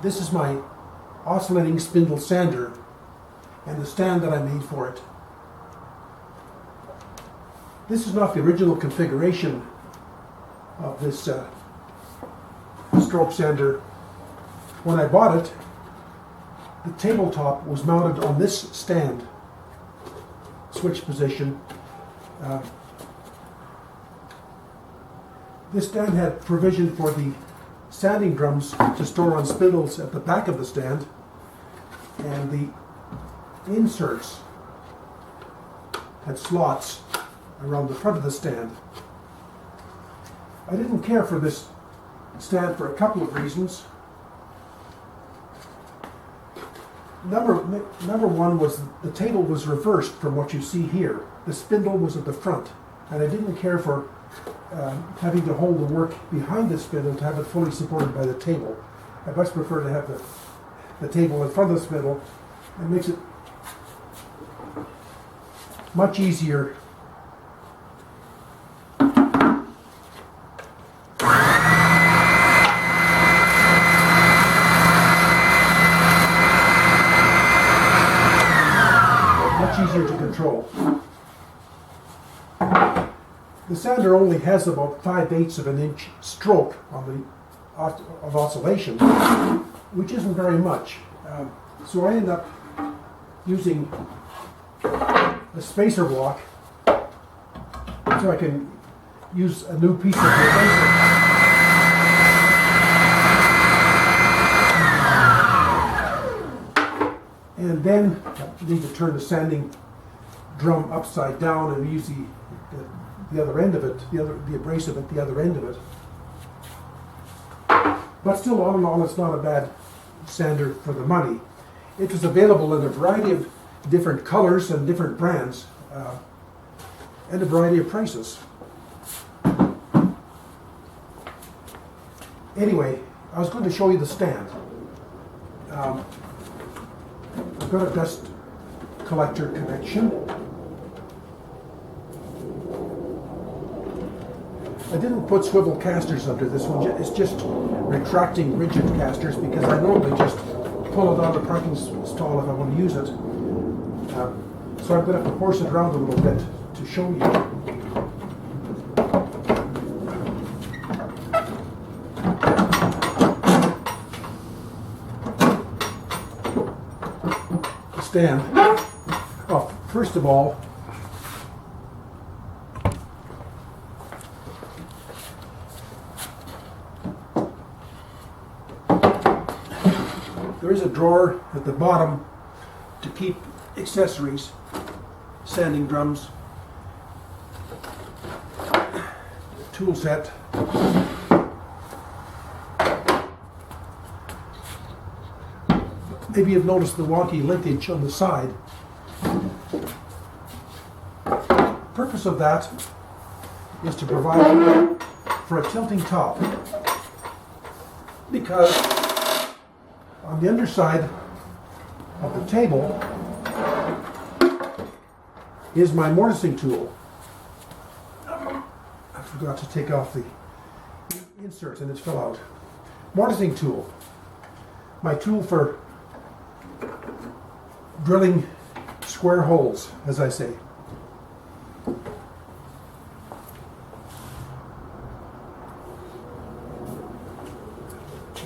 This is my oscillating spindle sander and the stand that I made for it. This is not the original configuration of this stroke sander. When I bought it, the tabletop was mounted on this stand, switch position. This stand had provision for the sanding drums to store on spindles at the back of the stand, and the inserts had slots around the front of the stand. I didn't care for this stand for a couple of reasons. Number one was the table was reversed from what you see here. The spindle was at the front, and I didn't care for having to hold the work behind the spindle to have it fully supported by the table. I much prefer to have the table in front of the spindle. It makes it much easier to control. The sander only has about 5/8 of an inch stroke on of oscillation, which isn't very much. So I end up using a spacer block so I can use a new piece of eraser. And then I need to turn the sanding drum upside down and use the other end of it, the abrasive at the other end of it. But still, all in all, it's not a bad sander for the money. It was available in a variety of different colors and different brands, and a variety of prices. Anyway, I was going to show you the stand. I've got a dust collector connection. I didn't put swivel casters under this one. It's just retracting rigid casters because I normally just pull it out of the parking stall if I want to use it. So I'm going to have to force it around a little bit to show you. The stand. Oh, first of all, there is a drawer at the bottom to keep accessories, sanding drums, tool set, maybe you've noticed the wonky linkage on the side. The purpose of that is to provide for a tilting top, because on the underside of the table is my mortising tool. I forgot to take off the inserts and it fell out. Mortising tool. My tool for drilling square holes, as I say.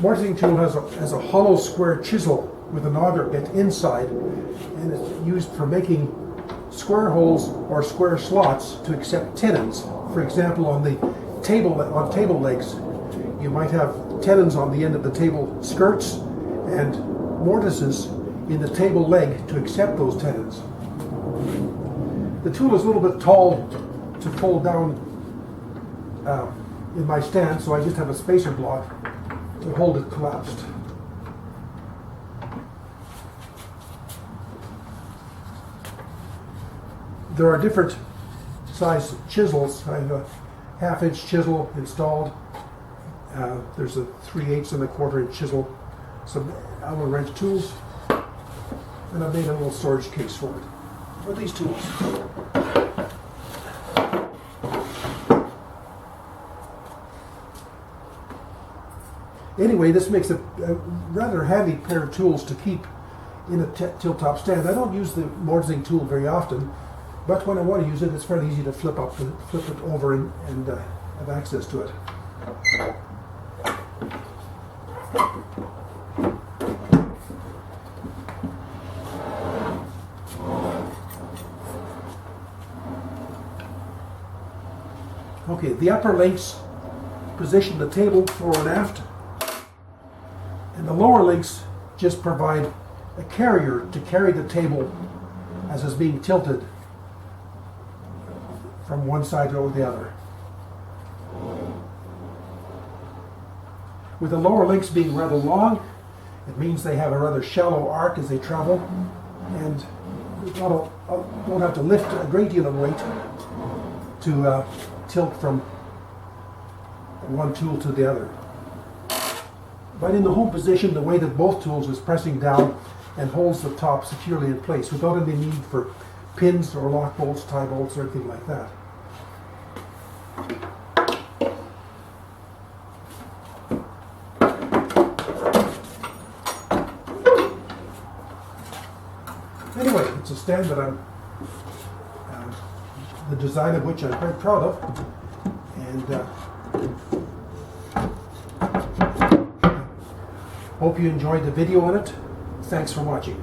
Mortising tool has a hollow square chisel with an auger bit inside, and it's used for making square holes or square slots to accept tenons. For example, on table legs, you might have tenons on the end of the table skirts and mortises in the table leg to accept those tenons. The tool is a little bit tall to fold down in my stand, so I just have a spacer block to hold it collapsed. There are different size chisels. I have a 1/2-inch chisel installed. There's a 3/8 and a 1/4-inch chisel, some Allen wrench tools, and I made a little storage case for it. For these tools. Anyway, this makes a rather handy pair of tools to keep in a tilt-top stand. I don't use the mortising tool very often, but when I want to use it, it's fairly easy to flip it over and have access to it. Okay, the upper links position the table fore and aft, and the lower links just provide a carrier to carry the table as it's being tilted from one side to the other. With the lower links being rather long, it means they have a rather shallow arc as they travel, and don't have to lift a great deal of weight to tilt from one tool to the other. But in the home position, the weight of both tools is pressing down and holds the top securely in place without any need for pins or lock bolts, tie bolts, or anything like that. Anyway, it's a stand that the design of which I'm quite proud of, and hope you enjoyed the video on it. Thanks for watching.